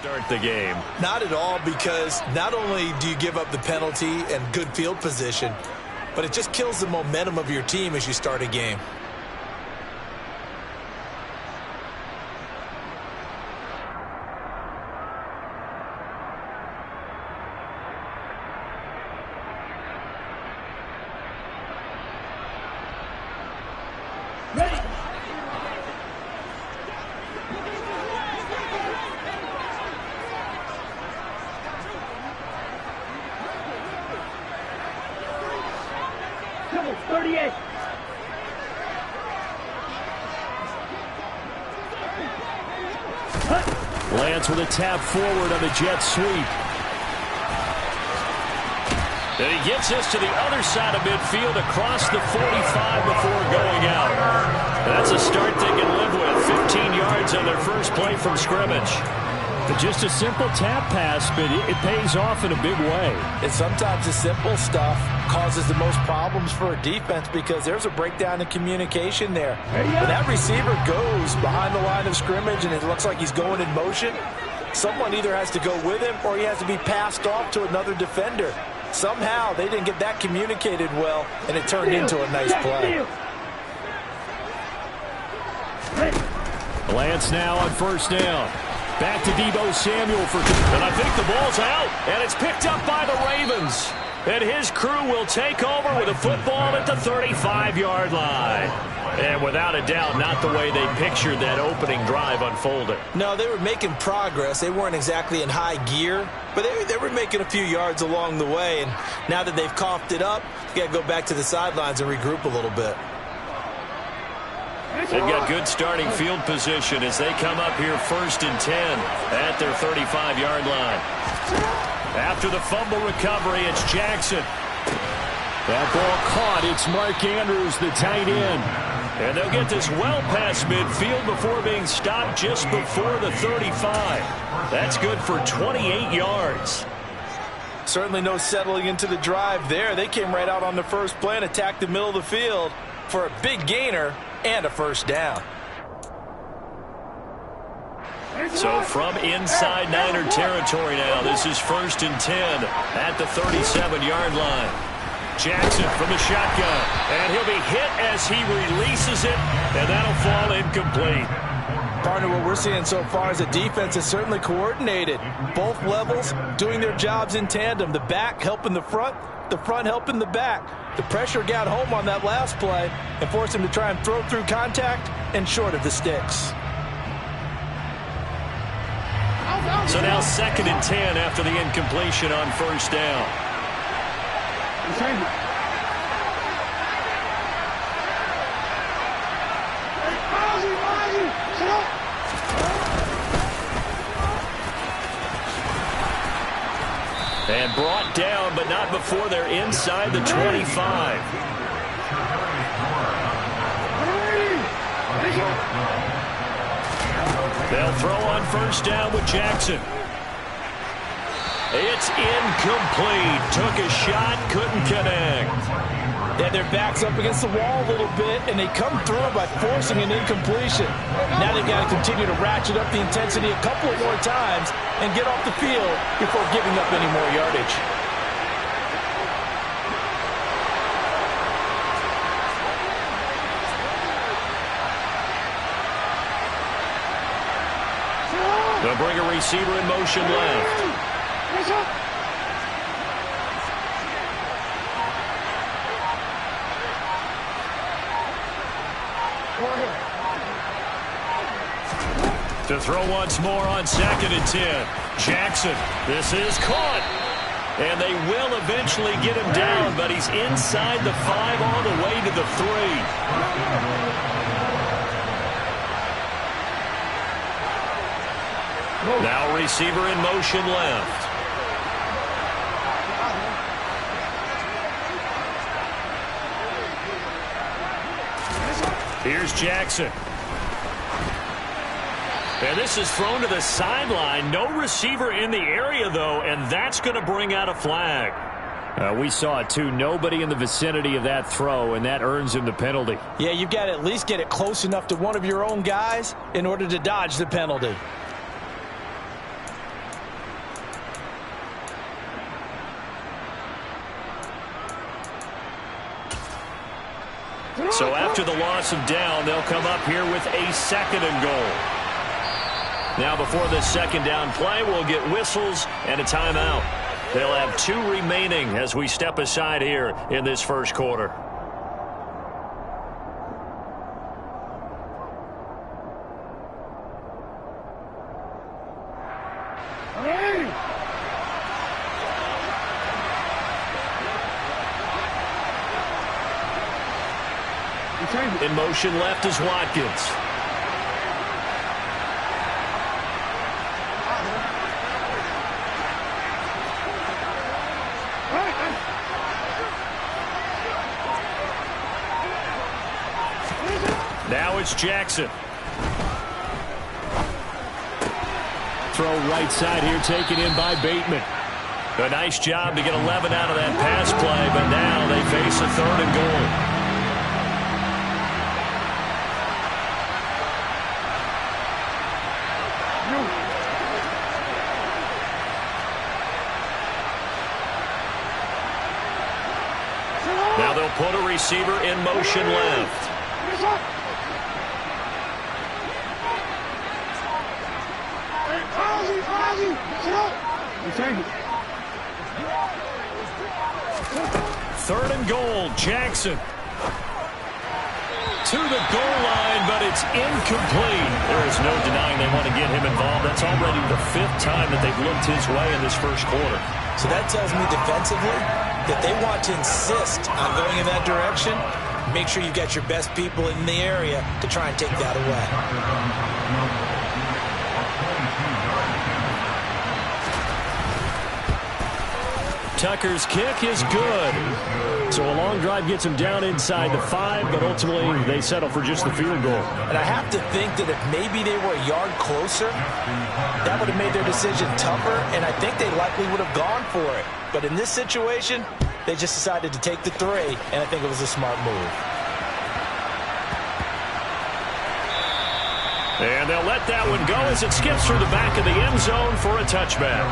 start the game. Not at all, because not only do you give up the penalty and good field position, but it just kills the momentum of your team as you start a game. Lance with a tap forward on the jet sweep. And he gets this to the other side of midfield across the 45 before going out. That's a start they can live with. 15 yards on their first play from scrimmage. But just a simple tap pass, but it pays off in a big way. And sometimes the simple stuff causes the most problems for a defense because there's a breakdown in communication there. When that receiver goes behind the line of scrimmage and it looks like he's going in motion, someone either has to go with him or he has to be passed off to another defender. Somehow they didn't get that communicated well, and it turned into a nice play. Lance now on first down. Back to D.E.V Samuel for, and I think the ball's out, and it's picked up by the Ravens. And his crew will take over with a football at the 35-yard line. And without a doubt, not the way they pictured that opening drive unfolding. No, they were making progress. They weren't exactly in high gear, but they were making a few yards along the way. And now that they've coughed it up, you got to go back to the sidelines and regroup a little bit. They've got good starting field position as they come up here 1st and 10 at their 35-yard line. After the fumble recovery, it's Jackson. That ball caught. It's Mark Andrews, the tight end. And they'll get this well past midfield before being stopped just before the 35. That's good for 28 yards. Certainly no settling into the drive there. They came right out on the first play and attacked the middle of the field for a big gainer and a first down. So from inside Niner territory now, this is 1st and 10 at the 37-yard line. Jackson from the shotgun, and he'll be hit as he releases it, and that'll fall incomplete. Partner, what we're seeing so far is the defense is certainly coordinated. Both levels doing their jobs in tandem. The back helping the front helping the back. The pressure got home on that last play and forced him to try and throw through contact and short of the sticks. So now 2nd and 10 after the incompletion on first down. And brought down, but not before they're inside the 25. They'll throw on first down with Jackson. It's incomplete. Took a shot, couldn't connect. They had their backs up against the wall a little bit, and they come through by forcing an incompletion. Now they've got to continue to ratchet up the intensity a couple of more times and get off the field before giving up any more yardage. They'll bring a receiver in motion left. To throw once more on 2nd and 10. Jackson, this is caught. And they will eventually get him down, but he's inside the 5 all the way to the 3. Now receiver in motion left. Here's Jackson. And this is thrown to the sideline. No receiver in the area, though, and that's going to bring out a flag. We saw it, too. Nobody in the vicinity of that throw, and that earns him the penalty. Yeah, you've got to at least get it close enough to one of your own guys in order to dodge the penalty. So after the loss of down, they'll come up here with a 2nd and goal. Now before this 2nd down play, we'll get whistles and a timeout. They'll have 2 remaining as we step aside here in this first quarter. In motion left is Watkins. Now it's Jackson. Throw right side here taken in by Bateman. A nice job to get 11 out of that pass play, but now they face a 3rd and goal. Now they'll put a receiver in motion left. 3rd and goal, Jackson. To the goal line, but it's incomplete. There is no denying they want to get him involved. That's already the 5th time that they've looked his way in this first quarter. So that tells me defensively that they want to insist on going in that direction. Make sure you get your best people in the area to try and take that away. Tucker's kick is good. So a long drive gets him down inside the 5, but ultimately they settle for just the field goal. And I have to think that if maybe they were a yard closer, that would have made their decision tougher, and I think they likely would have gone for it. But in this situation, they just decided to take the 3, and I think it was a smart move. And they'll let that one go as it skips through the back of the end zone for a touchback.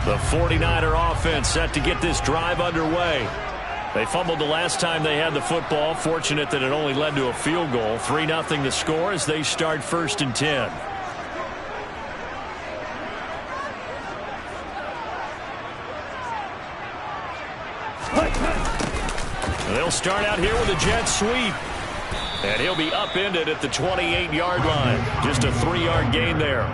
The 49er offense set to get this drive underway. They fumbled the last time they had the football. Fortunate that it only led to a field goal. 3-0 the score as they start 1st and 10. They'll start out here with a jet sweep. And he'll be upended at the 28-yard line. Just a 3-yard gain there.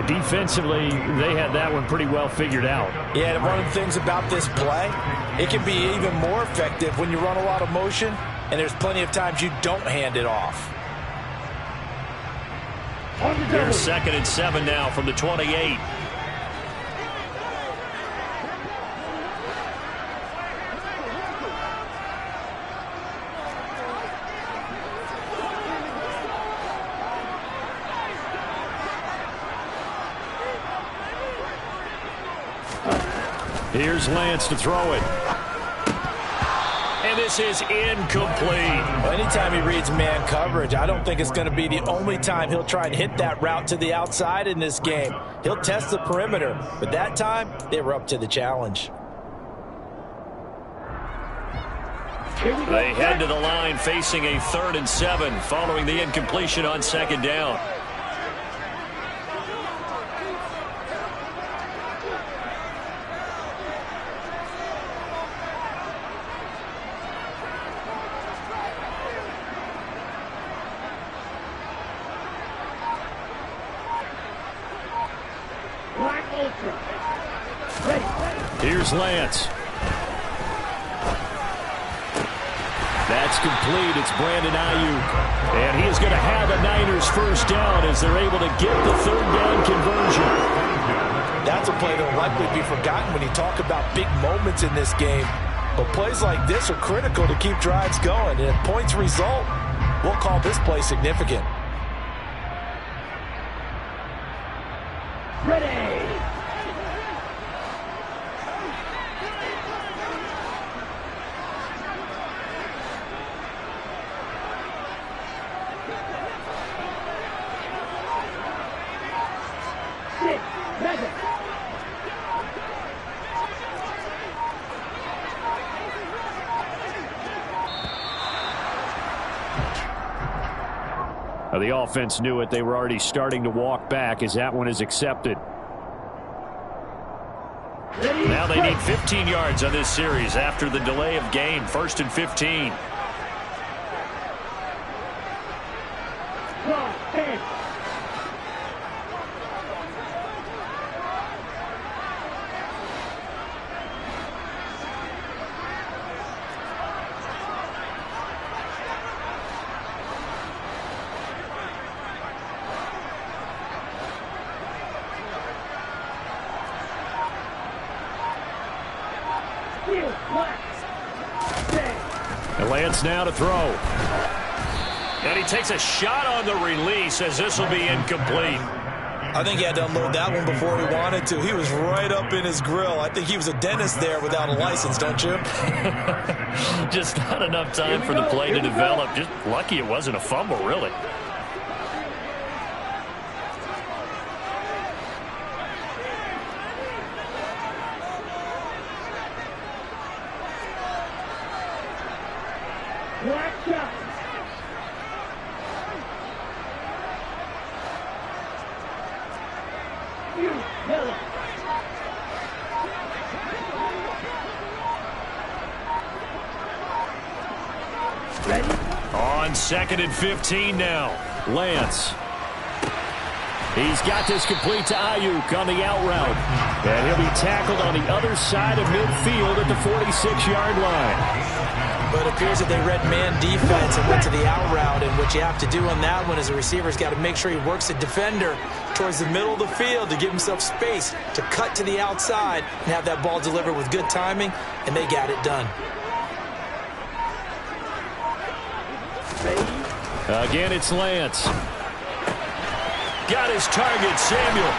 Defensively, they had that one pretty well figured out. Yeah, and one of the things about this play, it can be even more effective when you run a lot of motion, and there's plenty of times you don't hand it off. Here's 2nd and 7 now from the 28. Here's Lance to throw it. And this is incomplete. Well, anytime he reads man coverage, I don't think it's going to be the only time he'll try and hit that route to the outside in this game. He'll test the perimeter, but that time they were up to the challenge. They head to the line facing a 3rd and 7 following the incompletion on 2nd down. Here's Lance. That's complete. It's Brandon Ayuk. And he is going to have a Niners 1st down as they're able to get the 3rd down conversion. That's a play that will likely be forgotten when you talk about big moments in this game. But plays like this are critical to keep drives going. And if points result, we'll call this play significant. Ready. Ready. The offense knew it. They were already starting to walk back as that one is accepted. Now they need 15 yards on this series after the delay of game. 1st and 15. Lance now to throw. And he takes a shot on the release as this will be incomplete. I think he had to unload that one before he wanted to. He was right up in his grill. I think he was a dentist there without a license, don't you? Just not enough time for the play to develop. Just lucky it wasn't a fumble, really. On 2nd and 15 now. Lance. He's got this complete to Ayuk on the out route. And he'll be tackled on the other side of midfield at the 46-yard line. But it appears that they read man defense and went to the out route. And what you have to do on that one is the receiver's got to make sure he works the defender towards the middle of the field to give himself space to cut to the outside and have that ball delivered with good timing. And they got it done. Again, it's Lance. Got his target, Samuel.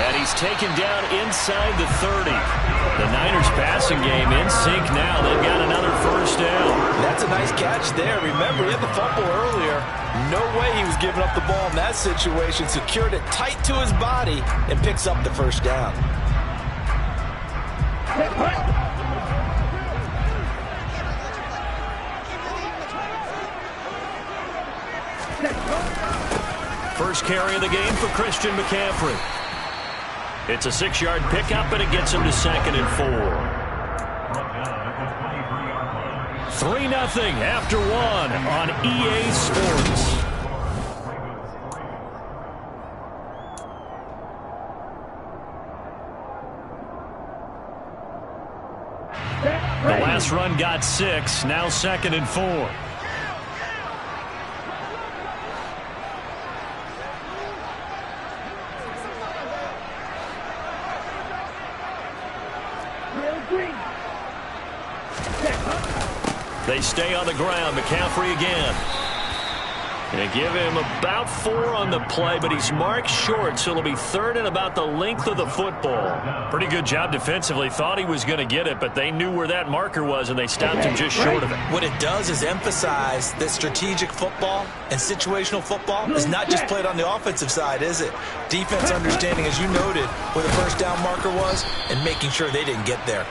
And he's taken down inside the 30. The Niners passing game in sync now. They've got another first down. That's a nice catch there. Remember, he had the fumble earlier. No way he was giving up the ball in that situation. Secured it tight to his body and picks up the first down. First carry of the game for Christian McCaffrey. It's a 6-yard pickup, and it gets him to 2nd and 4. 3-0 after 1 on EA Sports. The last run got 6, now 2nd and 4. They stay on the ground. McCaffrey again. Going to give him about 4 on the play, but he's marked short, so it'll be 3rd and about the length of the football. Pretty good job defensively. Thought he was going to get it, but they knew where that marker was, and they stopped him just short of it. What it does is emphasize that strategic football and situational football is not just played on the offensive side, is it? Defense understanding, as you noted, where the first down marker was and making sure they didn't get there.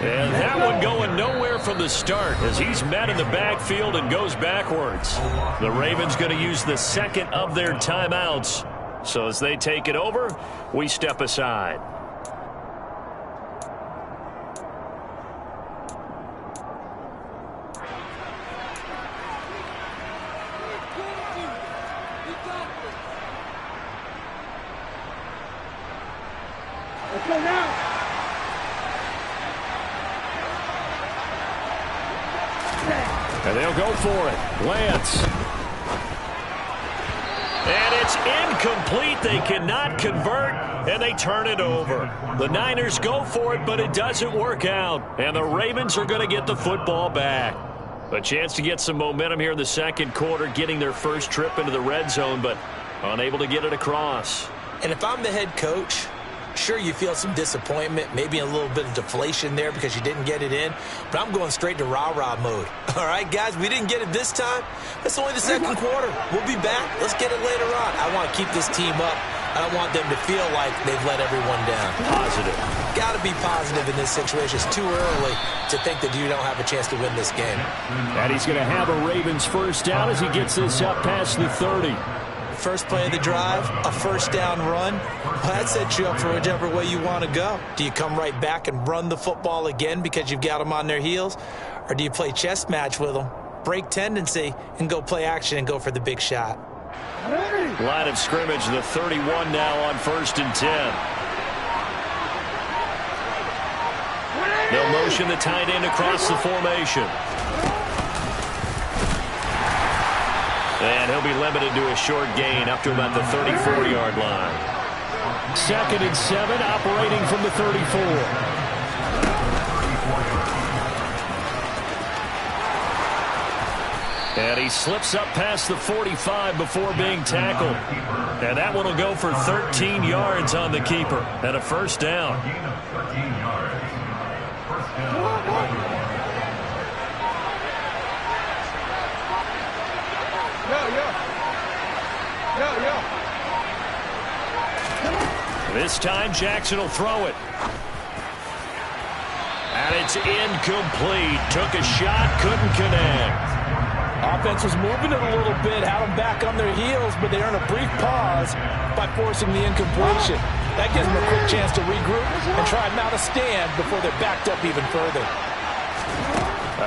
And that one going nowhere from the start as he's met in the backfield and goes backwards. The Ravens going to use the 2nd of their timeouts. So as they take it over, we step aside. Let's go now. And they'll go for it. Lance. And it's incomplete. They cannot convert, and they turn it over. The Niners go for it, but it doesn't work out. And the Ravens are going to get the football back. A chance to get some momentum here in the 2nd quarter, getting their first trip into the red zone, but unable to get it across. And if I'm the head coach, sure, you feel some disappointment, maybe a little bit of deflation there because you didn't get it in, but I'm going straight to rah-rah mode. All right, guys, we didn't get it this time. It's only the 2nd quarter. We'll be back. Let's get it later on. I want to keep this team up. I don't want them to feel like they've let everyone down. Positive. got to be positive in this situation. It's too early to think that you don't have a chance to win this game. And he's going to have a Ravens first down as he gets this up past the 30. First play of the drive, a first down run. Well, that sets you up for whichever way you want to go. Do you come right back and run the football again because you've got them on their heels? Or do you play chess match with them, break tendency, and go play action and go for the big shot? Line of scrimmage, the 31 now on 1st and 10. They'll motion the tight end across the formation. And he'll be limited to a short gain up to about the 34-yard line. 2nd and 7, operating from the 34. And he slips up past the 45 before being tackled. And that one will go for 13 yards on the keeper and a first down. This time Jackson will throw it. And it's incomplete. Took a shot, couldn't connect. Offense was moving it a little bit, had them back on their heels, but they earned a brief pause by forcing the incompletion. That gives them a quick chance to regroup and try and mount a stand before they're backed up even further.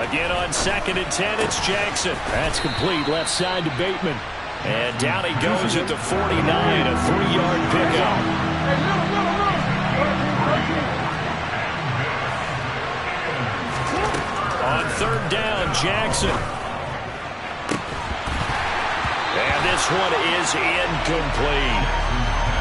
Again on 2nd and 10, it's Jackson. That's complete, left side to Bateman. And down he goes at the 49, a 3-yard pickup. On 3rd down, Jackson. And this one is incomplete.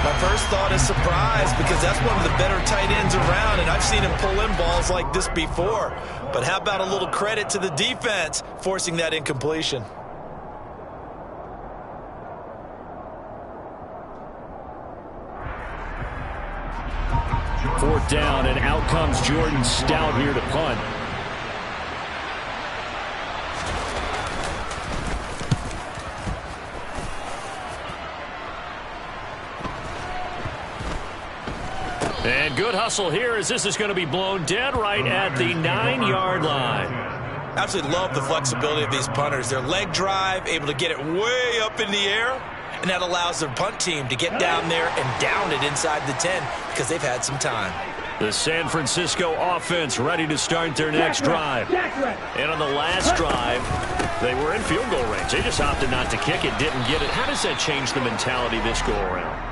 My first thought is surprise because that's one of the better tight ends around, and I've seen him pull in balls like this before. But how about a little credit to the defense forcing that incompletion? 4th down, and out comes Jordan Stout here to punt. And good hustle here as this is going to be blown dead right at the 9-yard line. Absolutely love the flexibility of these punters. Their leg drive, able to get it way up in the air, and that allows their punt team to get down there and down it inside the 10 because they've had some time. The San Francisco offense ready to start their next drive. And on the last drive, they were in field goal range. They just opted not to kick it, didn't get it. How does that change the mentality this go around?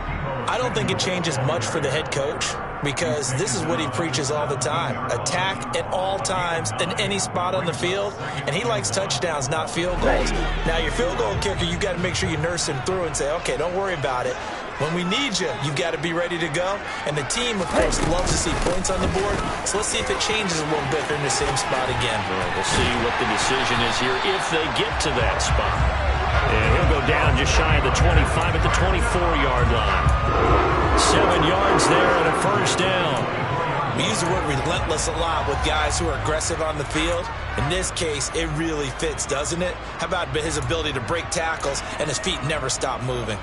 I don't think it changes much for the head coach because this is what he preaches all the time. Attack at all times in any spot on the field, and he likes touchdowns, not field goals. Now, your field goal kicker, you've got to make sure you nurse him through and say, okay, don't worry about it. When we need you, you've got to be ready to go. And the team, of course, loves to see points on the board. So let's see if it changes a little bit. They're in the same spot again. Well, we'll see what the decision is here if they get to that spot. And he'll go down just shy of the 25 at the 24-yard line. 7 yards there and a first down. We use the word relentless a lot with guys who are aggressive on the field. In this case, it really fits, doesn't it? How about his ability to break tackles and his feet never stop moving?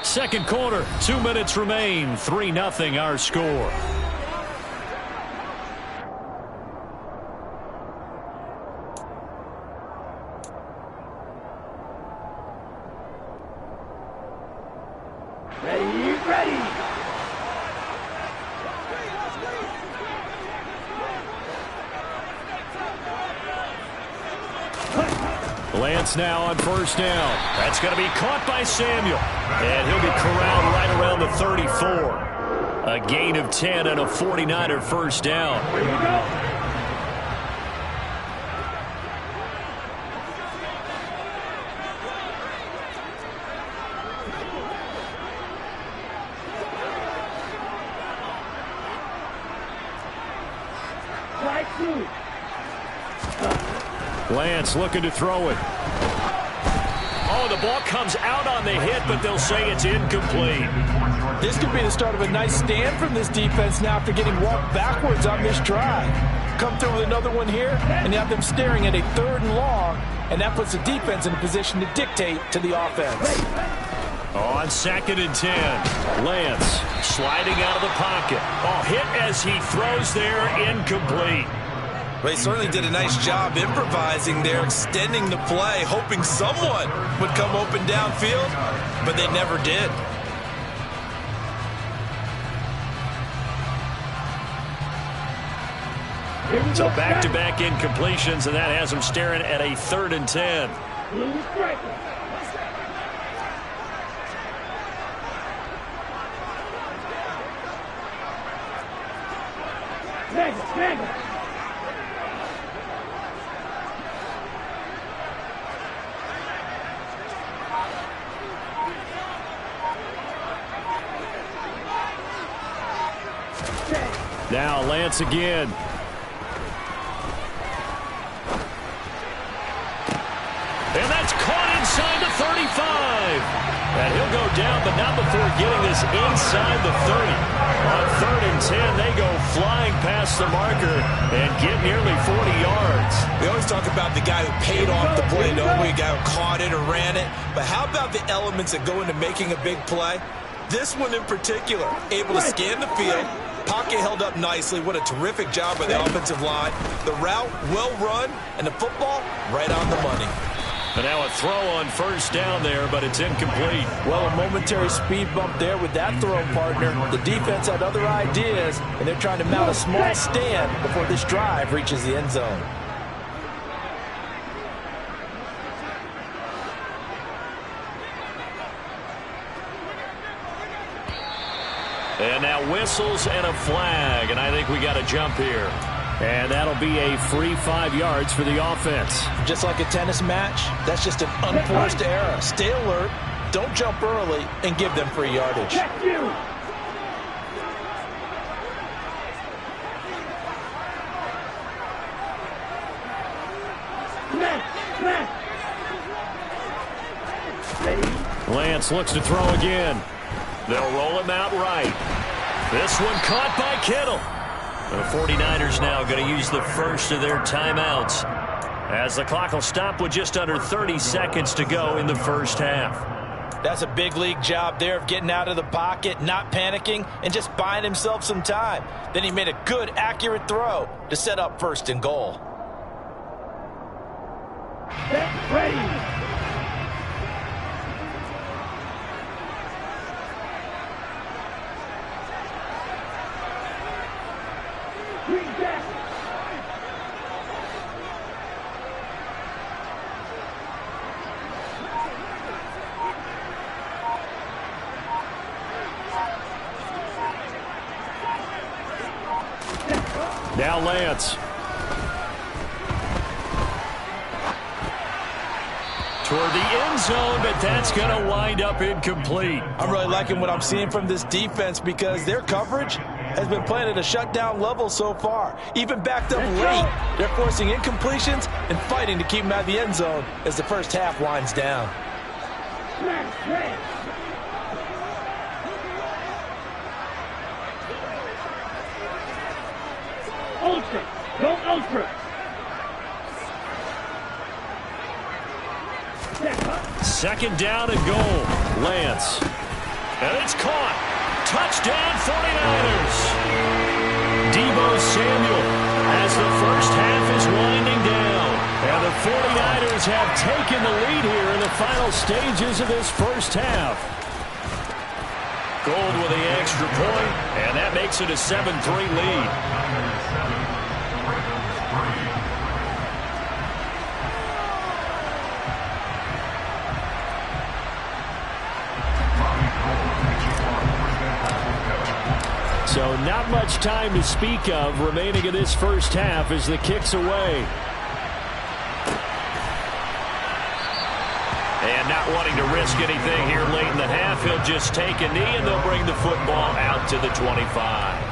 Second quarter, 2 minutes remain. 3-0 our score. Ready. Lance now on first down. That's going to be caught by Samuel. And he'll be corralled right around the 34. A gain of 10 and a 49er first down. Here we go. Lance looking to throw it. Oh, the ball comes out on the hit, but they'll say it's incomplete. This could be the start of a nice stand from this defense now after getting walked backwards on this drive. Come through with another one here, and you have them staring at a 3rd and long, and that puts the defense in a position to dictate to the offense. On 2nd and 10, Lance sliding out of the pocket. Oh, hit as he throws there, incomplete. Well, he certainly did a nice job improvising there, extending the play, hoping someone would come open downfield, but they never did. So back-to-back incompletions, and that has him staring at a 3rd and 10. Now Lance again. And that's caught inside the 35. And he'll go down, but not before getting this inside the 30. On 3rd and 10, they go flying past the marker and get nearly 40 yards. We always talk about the guy who paid off the play, don't we? The guy who caught it or ran it. But how about the elements that go into making a big play? This one in particular, able to scan the field. Pocket held up nicely. What a terrific job by the offensive line. The route, well run, and the football, right on the money. And now a throw on 1st down there, but it's incomplete. Well, a momentary speed bump there with that throw, partner. The defense had other ideas, and they're trying to mount a small stand before this drive reaches the end zone. And now whistles and a flag, and I think we got a jump here. And that'll be a free 5 yards for the offense. Just like a tennis match, that's just an unforced error. Stay alert, don't jump early, and give them free yardage. Lance looks to throw again. They'll roll him out right. This one caught by Kittle. The 49ers now going to use the first of their timeouts, as the clock will stop with just under 30 seconds to go in the 1st half. That's a big league job there of getting out of the pocket, not panicking, and just buying himself some time. Then he made a good, accurate throw to set up 1st and goal. Get ready. Now Lance. Toward the end zone, but that's going to wind up incomplete. I'm really liking what I'm seeing from this defense because their coverage has been playing at a shutdown level so far. Even backed up late, they're forcing incompletions and fighting to keep them out of the end zone as the 1st half winds down. Ultra. Go ultra. 2nd down and goal. Lance. And it's caught. Touchdown 49ers. D.E.V Samuel as the 1st half is winding down. And the 49ers have taken the lead here in the final stages of this 1st half. Gold with the extra point, and that makes it a 7-3 lead. So not much time to speak of remaining in this 1st half as the kick's away. And not wanting to risk anything here late in the half, he'll just take a knee and they'll bring the football out to the 25.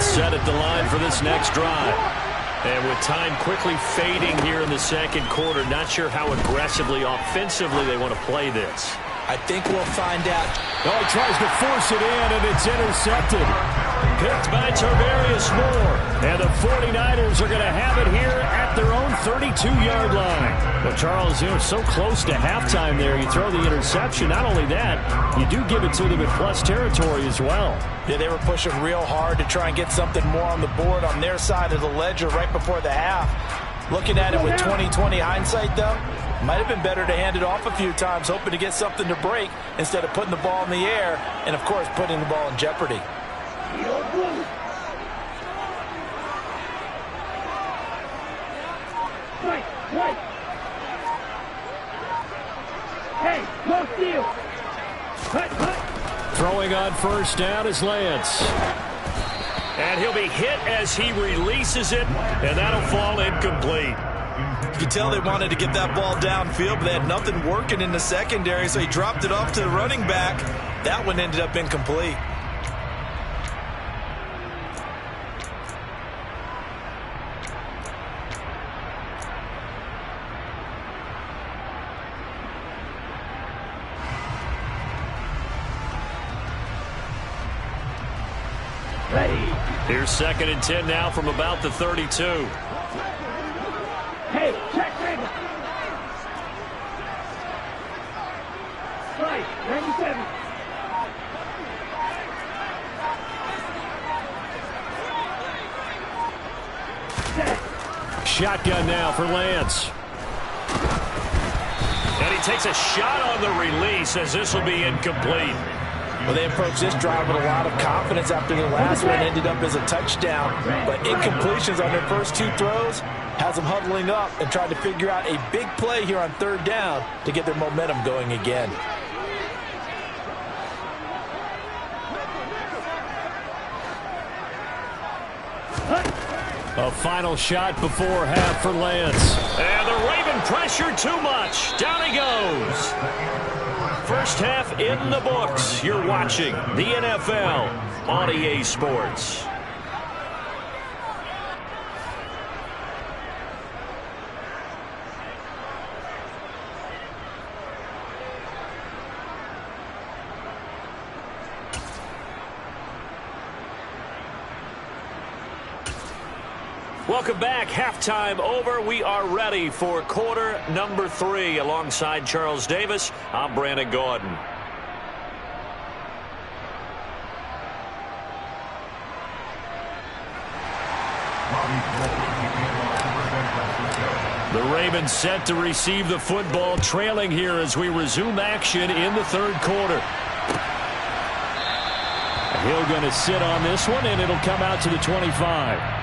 offense set at the line for this next drive. And with time quickly fading here in the second quarter, not sure how aggressively, offensively they want to play this. I think we'll find out. Oh, he tries to force it in, and it's intercepted. Picked by Tarvarius Moore. And the 49ers are going to have it here at their own 32-yard line. Well, Charles, so close to halftime there. You throw the interception. Not only that, you do give it to them in plus territory as well. Yeah, they were pushing real hard to try and get something more on the board on their side of the ledger right before the half. Looking at it with 20/20 hindsight, though, might have been better to hand it off a few times, hoping to get something to break instead of putting the ball in the air and, of course, putting the ball in jeopardy. Right. Hey, no steal. Throwing on first down is Lance. And he'll be hit as he releases it, and that'll fall incomplete. You could tell they wanted to get that ball downfield, but they had nothing working in the secondary, so he dropped it off to the running back. That one ended up incomplete. Here's 2nd and 10 now from about the 32. Hey, check it. Right, 97. Shotgun now for Lance. And he takes a shot on the release as this will be incomplete. Well, they approached this drive with a lot of confidence after the last one ended up as a touchdown. But incompletions on their first 2 throws has them huddling up and trying to figure out a big play here on 3rd down to get their momentum going again. A final shot before half for Lance. And the Raven pressure too much. Down he goes. First half in the books. You're watching the NFL on EA Sports. Welcome back. Halftime over. We are ready for quarter number 3. Alongside Charles Davis, I'm Brandon Gordon. The Ravens set to receive the football, trailing here as we resume action in the 3rd quarter. Hill going to sit on this one, and it'll come out to the 25.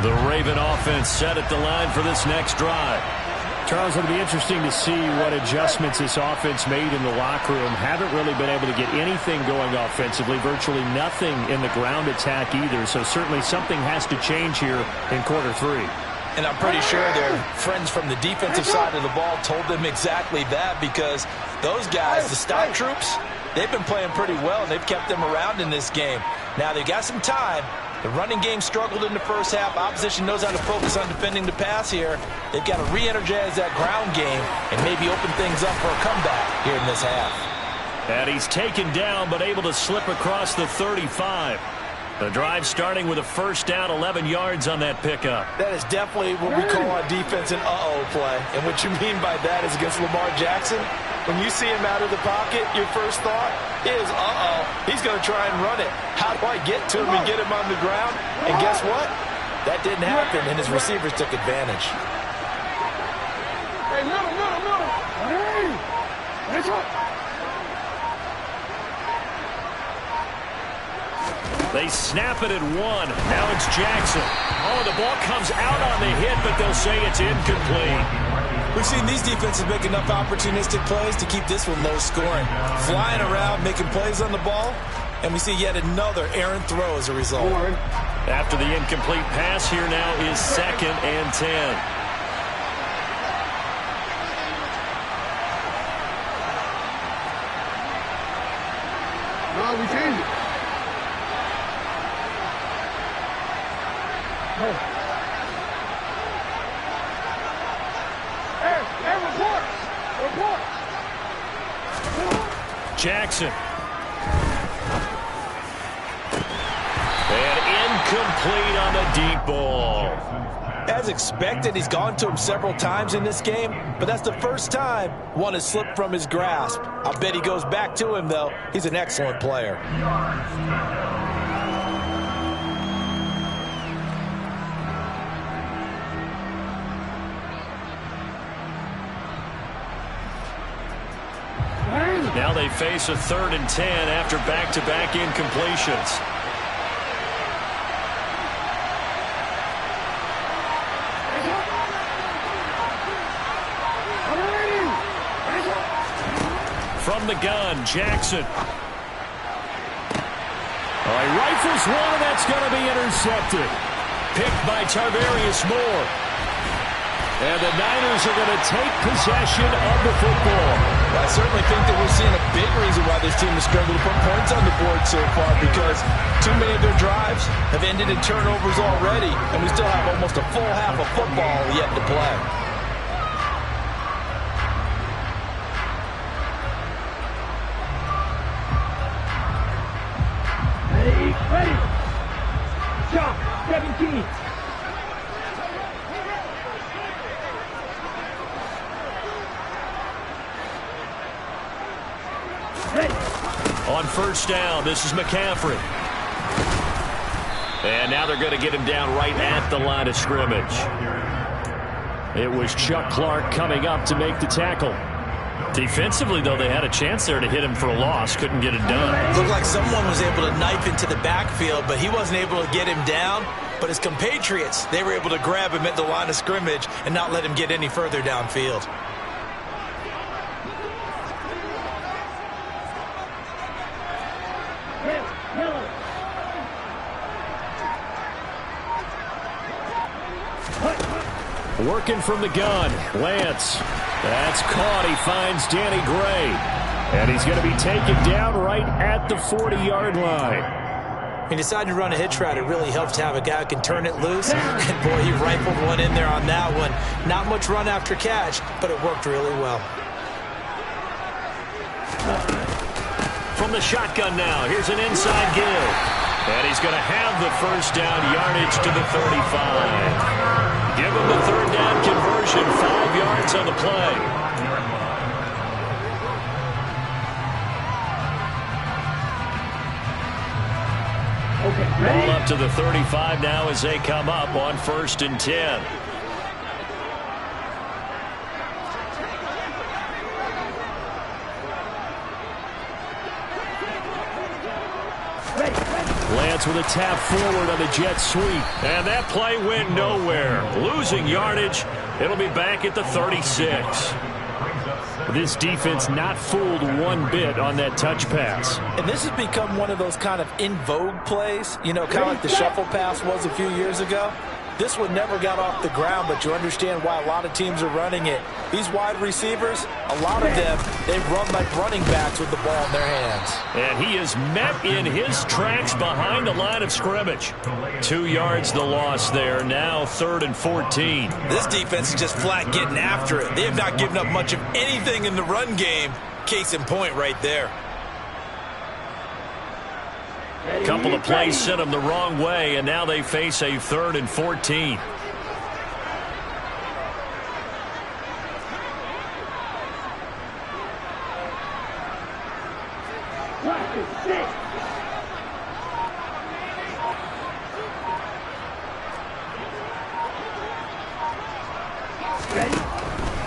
The Raven offense set at the line for this next drive. Charles, it'll be interesting to see what adjustments this offense made in the locker room. Haven't really been able to get anything going offensively, virtually nothing in the ground attack either. So certainly something has to change here in quarter 3. And I'm pretty sure their friends from the defensive side of the ball told them exactly that, because those guys, the stock troops, they've been playing pretty well, and they've kept them around in this game. Now they've got some time. The running game struggled in the first half. Opposition knows how to focus on defending the pass here. They've got to re-energize that ground game and maybe open things up for a comeback here in this half. And he's taken down but able to slip across the 35. The drive starting with a first down, 11 yards on that pickup. That is definitely what we call on defense an uh-oh play. And what you mean by that is against Lamar Jackson, when you see him out of the pocket, your first thought is, uh-oh, he's going to try and run it. How do I get to him and get him on the ground? And guess what? That didn't happen, and his receivers took advantage. Hey, little. Hey, that's up. They snap it at 1. Now it's Jackson. Oh, the ball comes out on the hit, but they'll say it's incomplete. We've seen these defenses make enough opportunistic plays to keep this one low scoring. Flying around, making plays on the ball, and we see yet another errant throw as a result. After the incomplete pass, here now is 2nd and 10. No, we changed it. No. Hey, report! Report! Jackson. And incomplete on the deep ball. As expected, he's gone to him several times in this game, but that's the first time one has slipped from his grasp. I bet he goes back to him, though. He's an excellent player. Now they face a 3rd and 10 after back-to-back incompletions. From the gun, Jackson. He rifles one, and that's going to be intercepted. Picked by Tarvarius Moore. And the Niners are going to take possession of the football. I certainly think that we're seeing a big reason why this team has struggled to put points on the board so far, because too many of their drives have ended in turnovers already, and we still have almost a full half of football yet to play. Ready. Shot, 17. On 1st down, this is McCaffrey. And now they're going to get him down right at the line of scrimmage. It was Chuck Clark coming up to make the tackle. Defensively, though, they had a chance there to hit him for a loss. Couldn't get it done. Looked like someone was able to knife into the backfield, but he wasn't able to get him down. But his compatriots, they were able to grab him at the line of scrimmage and not let him get any further downfield. Working from the gun, Lance. That's caught. He finds Danny Gray. And he's going to be taken down right at the 40-yard line. He decided to run a hitch route. It really helps to have a guy who can turn it loose. And, boy, he rifled one in there on that one. Not much run after catch, but it worked really well. From the shotgun now, here's an inside give. And he's going to have the 1st down yardage to the 35. Give him the 3rd down conversion, 5 yards on the play. Ball up to the 35 now as they come up on 1st and 10. Lance with a tap forward on the jet sweep. And that play went nowhere. Losing yardage. It'll be back at the 36. This defense not fooled one bit on that touch pass. And this has become one of those kind of in vogue plays, you know, kind of like the shuffle pass was a few years ago. This one never got off the ground, but you understand why a lot of teams are running it. These wide receivers, a lot of them, they run like running backs with the ball in their hands. And he is met in his tracks behind the line of scrimmage. 2 yards the loss there. Now 3rd and 14. This defense is just flat getting after it. They have not given up much of anything in the run game. Case in point right there. Couple of plays sent them the wrong way, and now they face a 3rd and 14.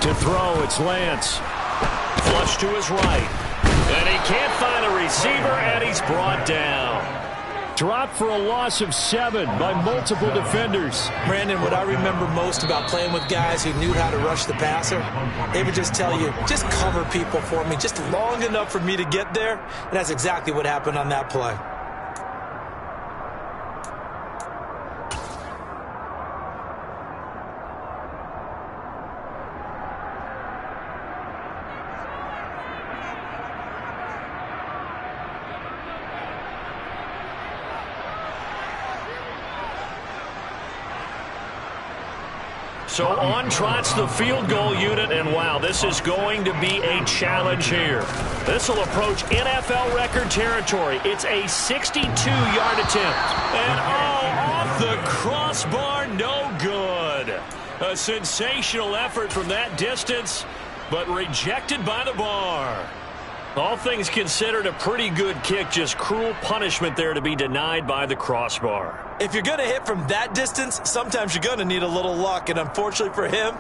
To throw, it's Lance. Flush to his right. And he can't find a receiver, and he's brought down. Dropped for a loss of 7 by multiple defenders. Brandon, what I remember most about playing with guys who knew how to rush the passer, they would just tell you, just cover people for me, just long enough for me to get there. And that's exactly what happened on that play. So on trots the field goal unit, and wow, this is going to be a challenge here. This will approach NFL record territory. It's a 62-yard attempt. And off the crossbar, no good. A sensational effort from that distance, but rejected by the bar. All things considered, a pretty good kick, just cruel punishment there to be denied by the crossbar. If you're going to hit from that distance, sometimes you're going to need a little luck, and unfortunately for him,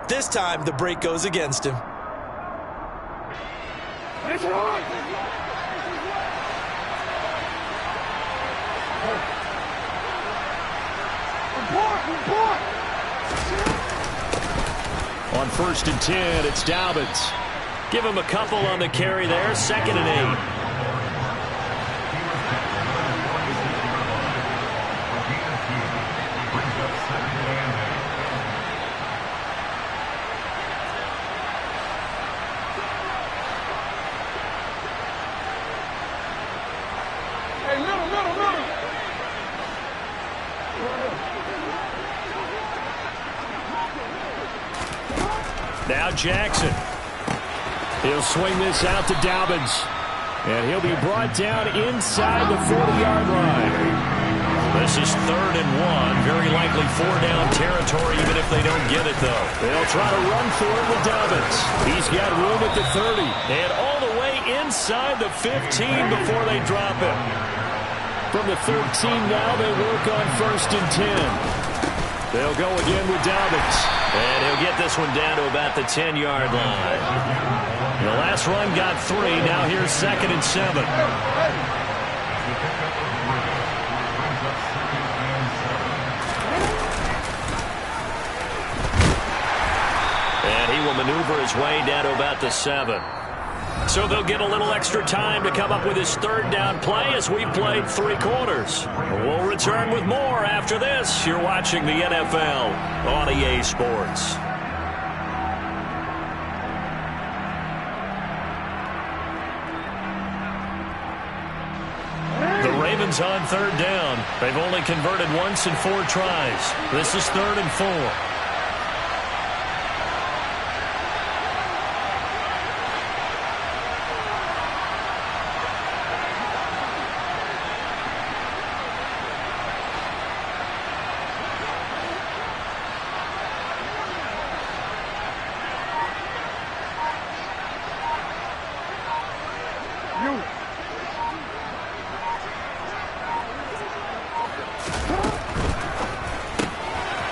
this time the break goes against him. On 1st and 10, it's Dobbins. Give him a couple on the carry there, 2nd and 8. Now Jackson. He'll swing this out to Dobbins. And he'll be brought down inside the 40-yard line. This is 3rd and 1. Very likely 4-down territory, even if they don't get it, though. They'll try to run for it with Dobbins. He's got room at the 30. And all the way inside the 15 before they drop it. From the 13 now, they work on 1st and 10. They'll go again with Dobbins. And he'll get this one down to about the 10-yard line. The last run got 3. Now here's 2nd and 7. And he will maneuver his way down to about the 7. So they'll get a little extra time to come up with his 3rd down play as we've played 3 quarters. We'll return with more after this. You're watching the NFL on EA Sports. The Ravens on 3rd down. They've only converted once in 4 tries. This is 3rd and 4.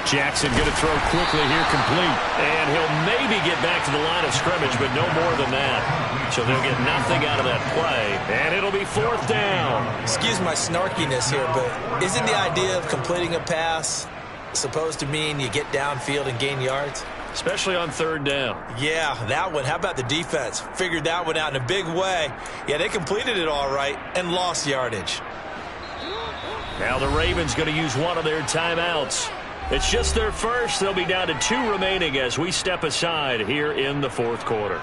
Jackson going to throw quickly here, complete. And he'll maybe get back to the line of scrimmage, but no more than that. So they'll get nothing out of that play, and it'll be 4th down. Excuse my snarkiness here, but isn't the idea of completing a pass supposed to mean you get downfield and gain yards? Especially on 3rd down. Yeah, that one. How about the defense? Figured that one out in a big way. Yeah, they completed it all right and lost yardage. Now the Ravens going to use one of their timeouts. It's just their first. They'll be down to 2 remaining as we step aside here in the 4th quarter.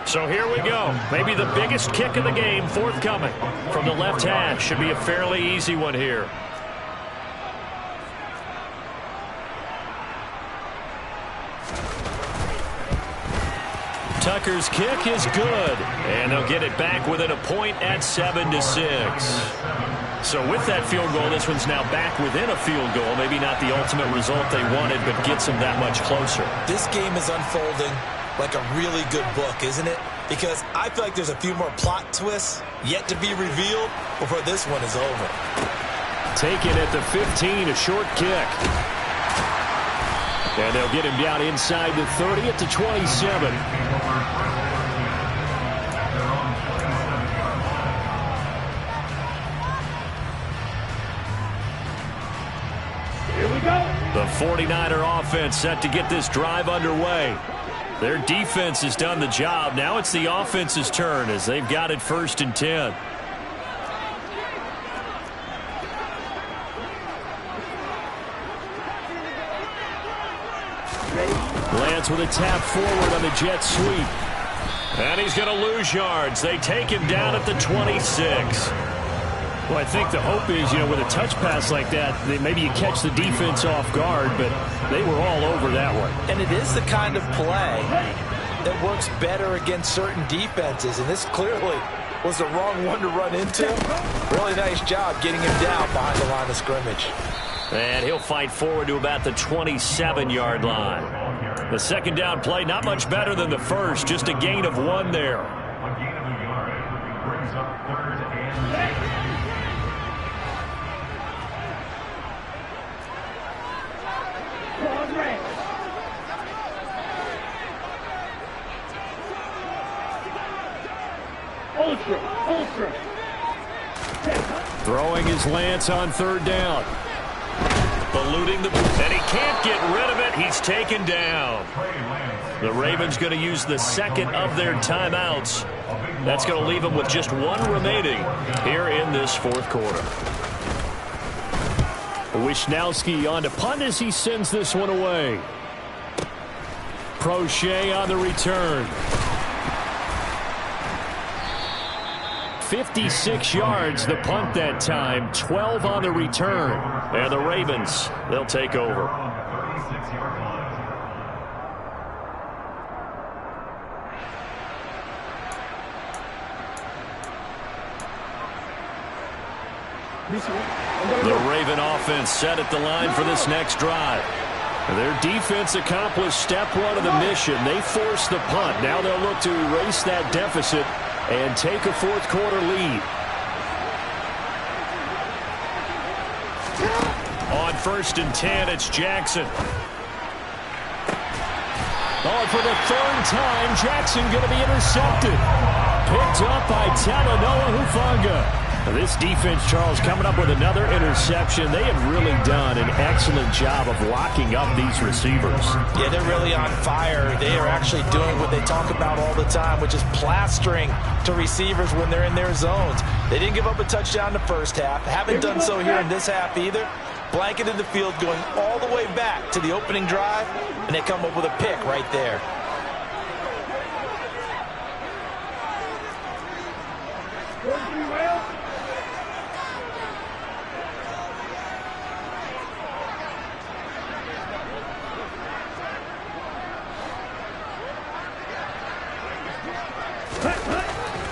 So here we go. Maybe the biggest kick of the game forthcoming from the left hash. Should be a fairly easy one here. Tucker's kick is good, and they'll get it back within a point at 7-6. So with that field goal, this one's now back within a field goal. Maybe not the ultimate result they wanted, but gets them that much closer. This game is unfolding like a really good book, isn't it? Because I feel like there's a few more plot twists yet to be revealed before this one is over. Taken at the 15, a short kick. And they'll get him down inside the 30 at the 27. Here we go. The 49er offense set to get this drive underway. Their defense has done the job. Now it's the offense's turn as they've got it 1st and 10. Lance with a tap forward on the jet sweep. And he's going to lose yards. They take him down at the 26. Well, I think the hope is, with a touch pass like that, maybe you catch the defense off guard, but they were all over that one. And it is the kind of play that works better against certain defenses, and this clearly was the wrong one to run into. Really nice job getting him down behind the line of scrimmage. And he'll fight forward to about the 27-yard line. The second down play, not much better than the first, just a gain of 1 there. A gain of a yard brings up 3rd and 8. Ultra. Throwing his Lance on 3rd down. Eluding and he can't get rid of it. He's taken down. The Ravens going to use the second of their timeouts. That's going to leave them with just 1 remaining here in this 4th quarter. Wisnowski on to punt as he sends this one away. Prochet on the return. 56 yards the punt that time, 12 on the return. And the Ravens, they'll take over. The Raven offense set at the line for this next drive. Their defense accomplished step 1 of the mission. They forced the punt. Now they'll look to erase that deficit and take a 4th quarter lead. On 1st and 10, it's Jackson. Oh, for the 3rd time, Jackson going to be intercepted. Picked up by Talanoa Hufanga. This defense, Charles, coming up with another interception. They have really done an excellent job of locking up these receivers. Yeah, they're really on fire. They are actually doing what they talk about all the time, which is plastering to receivers when they're in their zones. They didn't give up a touchdown in the first half. Haven't done so here in this half either. Blanketed the field going all the way back to the opening drive, and they come up with a pick right there.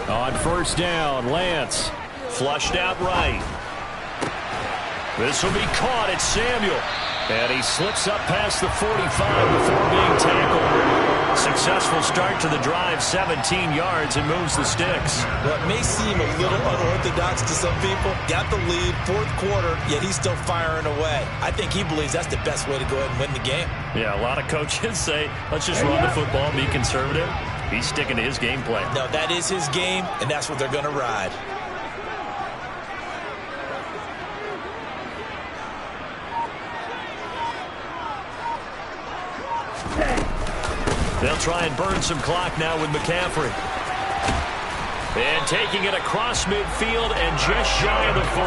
On 1st down, Lance. Flushed out right. This will be caught. It's Samuel. And he slips up past the 45 before being tackled. Successful start to the drive, 17 yards, and moves the sticks. Well, it may seem a little unorthodox to some people. Got the lead, 4th quarter, yet he's still firing away. I think he believes that's the best way to go ahead and win the game. Yeah, a lot of coaches say, let's just run the football and be conservative. He's sticking to his game plan. No, that is his game, and that's what they're going to ride. They'll try and burn some clock now with McCaffrey. And taking it across midfield and just shy of the 40.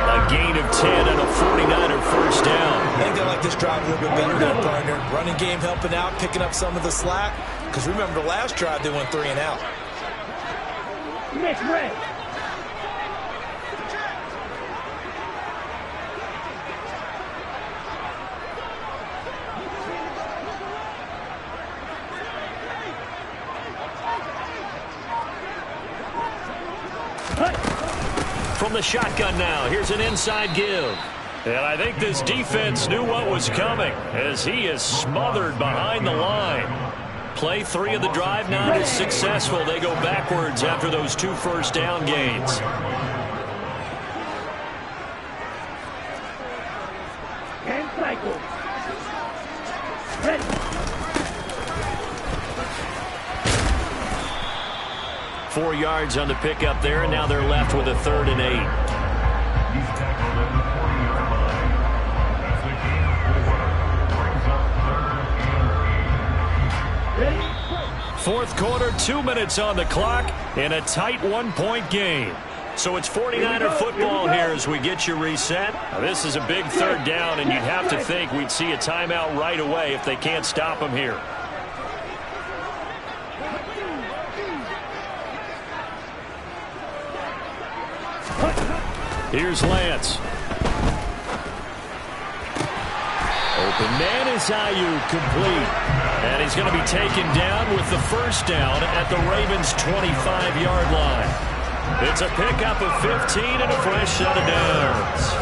A gain of 10 and a 49er first down. I think they like this drive a little bit better than partner. Running game helping out, picking up some of the slack. Because remember, the last drive they went 3 and out. Next red. From the shotgun now, here's an inside give. And I think this defense knew what was coming as he is smothered behind the line. Play 3 of the drive not as successful. They go backwards after those 2 first down gains. And cycle. Ready. 4 yards on the pickup there, and now they're left with a 3rd and 8. He's tackled at the 40-yard line. That's a gain of 4. Brings up 3rd and 8. Fourth quarter, 2 minutes on the clock, in a tight 1-point game. So it's 49er football here as we get you reset. This is a big 3rd down, and you'd have to think we'd see a timeout right away if they can't stop them here. Here's Lance. Open man is Ayuk, complete. And he's going to be taken down with the first down at the Ravens' 25-yard line. It's a pickup of 15 and a fresh set of downs.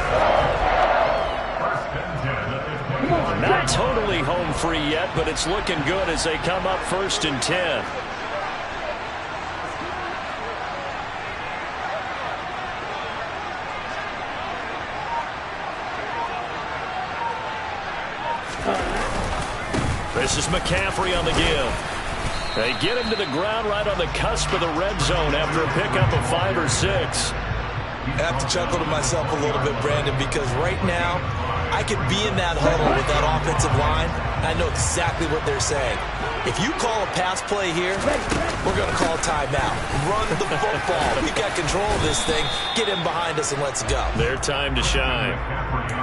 Not totally home free yet, but it's looking good as they come up 1st and 10. This is McCaffrey on the give. They get him to the ground right on the cusp of the red zone after a pickup of 5 or 6. I have to chuckle to myself a little bit, Brandon, because right now I could be in that huddle with that offensive line. I know exactly what they're saying. If you call a pass play here, we're going to call timeout. Run the football. We've got control of this thing. Get him behind us and let's go. Their time to shine.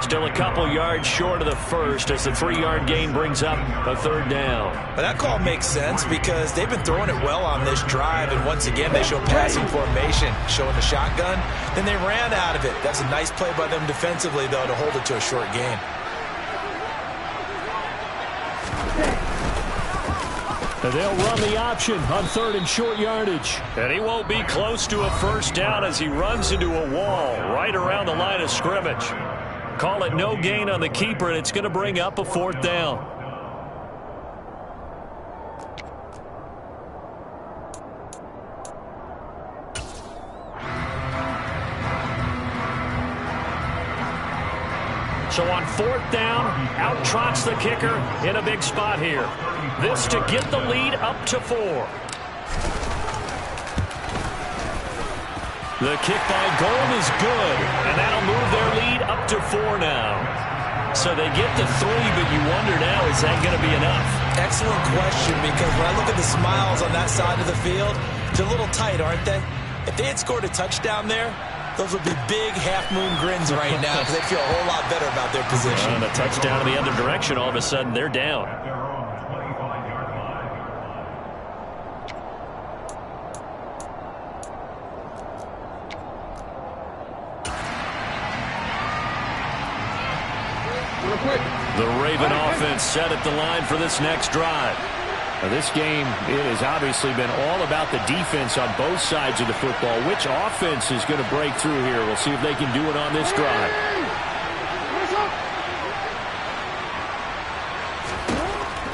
Still a couple yards short of the first as the 3-yard gain brings up a 3rd down. But that call makes sense because they've been throwing it well on this drive, and once again they show passing formation, showing the shotgun. Then they ran out of it. That's a nice play by them defensively, though, to hold it to a short gain. And they'll run the option on 3rd and short yardage. And he won't be close to a first down as he runs into a wall right around the line of scrimmage. Call it no gain on the keeper, and it's going to bring up a 4th down. So on 4th down, out trots the kicker in a big spot here. This to get the lead up to 4. The kick by Gold is good, and that'll move their lead up to 4 now. So they get the 3, but you wonder now, is that going to be enough? Excellent question, because when I look at the smiles on that side of the field, they're a little tight, aren't they? If they had scored a touchdown there, those would be big half-moon grins right now because they feel a whole lot better about their position. And a touchdown in the other direction, all of a sudden they're down. The Raven offense set at the line for this next drive. Now this game, it has obviously been all about the defense on both sides of the football. Which offense is going to break through here? We'll see if they can do it on this drive.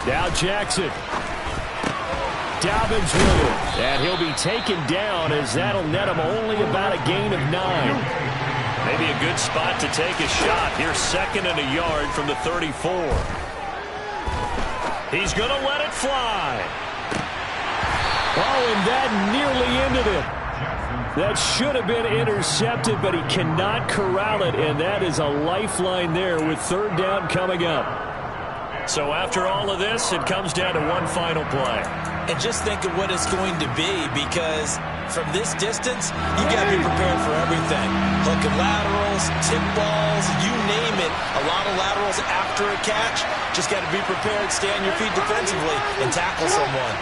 Now Jackson. Dobbins with it. And he'll be taken down as that'll net him only about a gain of 9. Maybe a good spot to take a shot. Here's 2nd and a yard from the 34. He's going to let it fly. Oh, and that nearly ended it. That should have been intercepted, but he cannot corral it, and that is a lifeline there with 3rd down coming up. So after all of this, it comes down to one final play. And just think of what it's going to be, because from this distance, you've got to be prepared for everything. Hook and laterals, tip balls, you name it. A lot of laterals after a catch. Just got to be prepared, stay on your feet defensively, and tackle someone.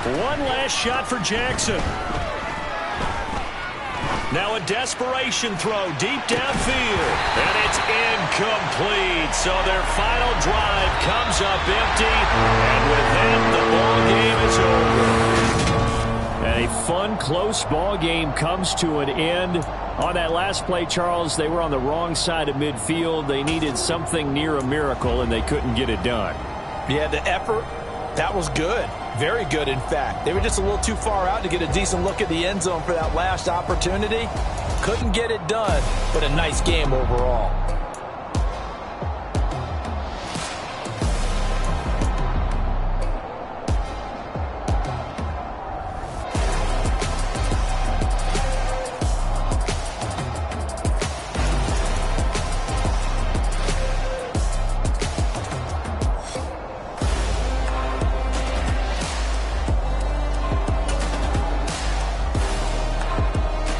One last shot for Jackson. Now a desperation throw deep downfield. And it's incomplete. So their final drive comes up empty. And with that, the ball game is over. And a fun, close ball game comes to an end. On that last play, Charles, they were on the wrong side of midfield. They needed something near a miracle, and they couldn't get it done. Yeah, the effort, that was good. Very good, in fact. They were just a little too far out to get a decent look at the end zone for that last opportunity. Couldn't get it done, but a nice game overall.